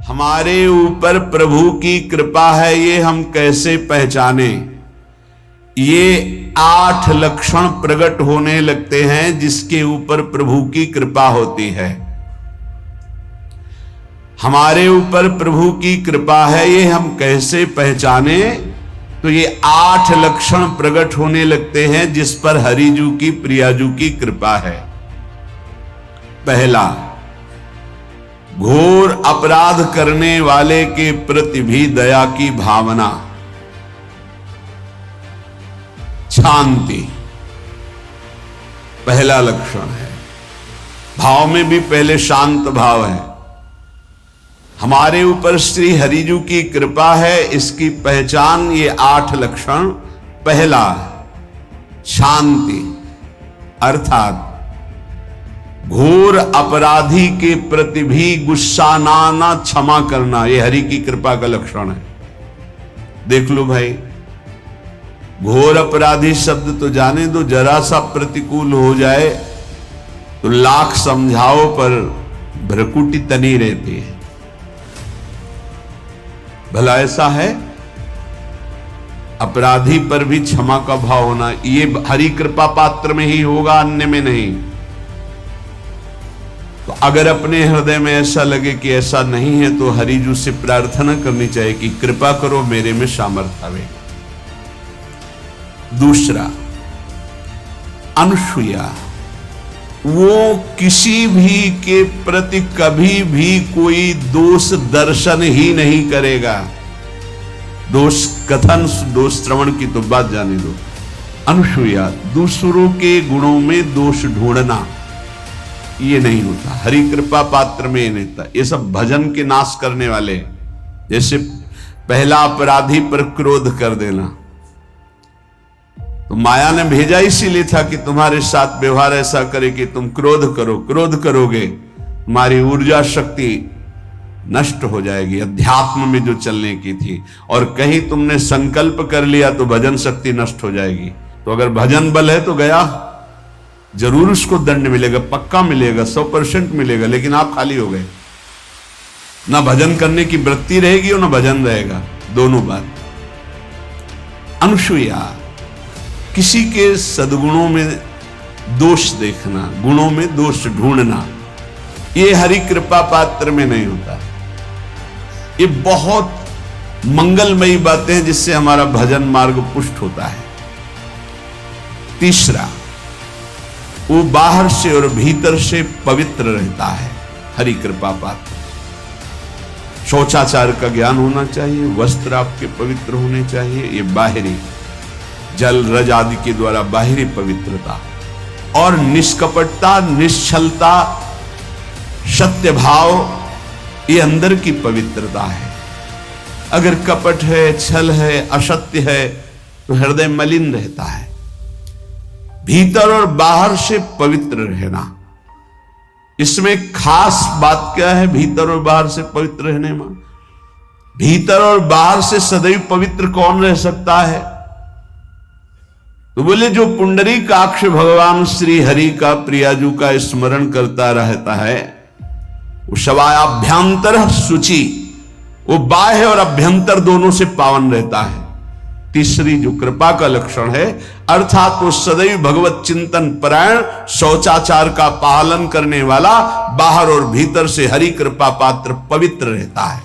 हमारे ऊपर प्रभु की कृपा है ये हम कैसे पहचाने? ये 8 लक्षण प्रकट होने लगते हैं जिसके ऊपर प्रभु की कृपा होती है। हमारे ऊपर प्रभु की कृपा है ये हम कैसे पहचाने? तो ये 8 लक्षण प्रकट होने लगते हैं जिस पर हरिजू की प्रियाजू की कृपा है। पहला, घोर अपराध करने वाले के प्रति भी दया की भावना, शांति पहला लक्षण है। भाव में भी पहले शांत भाव है। हमारे ऊपर श्री हरिजू की कृपा है, इसकी पहचान ये 8 लक्षण। पहला, शांति, अर्थात घोर अपराधी के प्रति भी गुस्सा ना आना, क्षमा करना, ये हरि की कृपा का लक्षण है। देख लो भाई, घोर अपराधी शब्द तो जाने दो, जरा सा प्रतिकूल हो जाए तो लाख समझाओ पर भ्रकुटी तनी रहती है। भला ऐसा है? अपराधी पर भी क्षमा का भाव होना, ये हरि कृपा पात्र में ही होगा, अन्य में नहीं। तो अगर अपने हृदय में ऐसा लगे कि ऐसा नहीं है तो हरिजू से प्रार्थना करनी चाहिए कि कृपा करो, मेरे में सामर्थ्य आवे। दूसरा, अनुसूया, वो किसी भी के प्रति कभी भी कोई दोष दर्शन ही नहीं करेगा। दोष कथन, दोष श्रवण की तो बात जाने दो। अनुसूया, दूसरों के गुणों में दोष ढूंढना ये नहीं होता। हरि कृपा पात्र में ये नहीं होता। ये सब भजन के नाश करने वाले, जैसे पहला अपराधी पर क्रोध कर देना, तो माया ने भेजा इसीलिए था कि तुम्हारे साथ व्यवहार ऐसा करे कि तुम क्रोध करो। क्रोध करोगे तुम्हारी ऊर्जा शक्ति नष्ट हो जाएगी, अध्यात्म में जो चलने की थी। और कहीं तुमने संकल्प कर लिया तो भजन शक्ति नष्ट हो जाएगी। तो अगर भजन बल है तो गया, जरूर उसको दंड मिलेगा, पक्का मिलेगा, 100% मिलेगा, लेकिन आप खाली हो गए। ना भजन करने की वृत्ति रहेगी और ना भजन रहेगा, दोनों बात। अनुसूया, किसी के सद्गुणों में दोष देखना, गुणों में दोष ढूंढना, ये हरि कृपा पात्र में नहीं होता। ये बहुत मंगलमयी बातें हैं जिससे हमारा भजन मार्ग पुष्ट होता है। तीसरा, वो बाहर से और भीतर से पवित्र रहता है, हरि कृपा पात्र। शौचाचार का ज्ञान होना चाहिए, वस्त्र आपके पवित्र होने चाहिए, ये बाहरी जल रज आदि के द्वारा बाहरी पवित्रता। और निष्कपटता, निश्चलता, सत्य भाव, ये अंदर की पवित्रता है। अगर कपट है, छल है, असत्य है तो हृदय मलिन रहता है। भीतर और बाहर से पवित्र रहना, इसमें खास बात क्या है? भीतर और बाहर से पवित्र रहने में, भीतर और बाहर से सदैव पवित्र कौन रह सकता है? तो बोले जो पुंडरीकाक्ष भगवान श्री हरि का प्रियाजू का स्मरण करता रहता है, वो शवायाभ्यंतर शुचि, वो बाह्य और अभ्यंतर दोनों से पावन रहता है। तीसरी जो कृपा का लक्षण है, अर्थात वो सदैव भगवत चिंतन परायण, शौचाचार का पालन करने वाला, बाहर और भीतर से हरि कृपा पात्र पवित्र रहता है।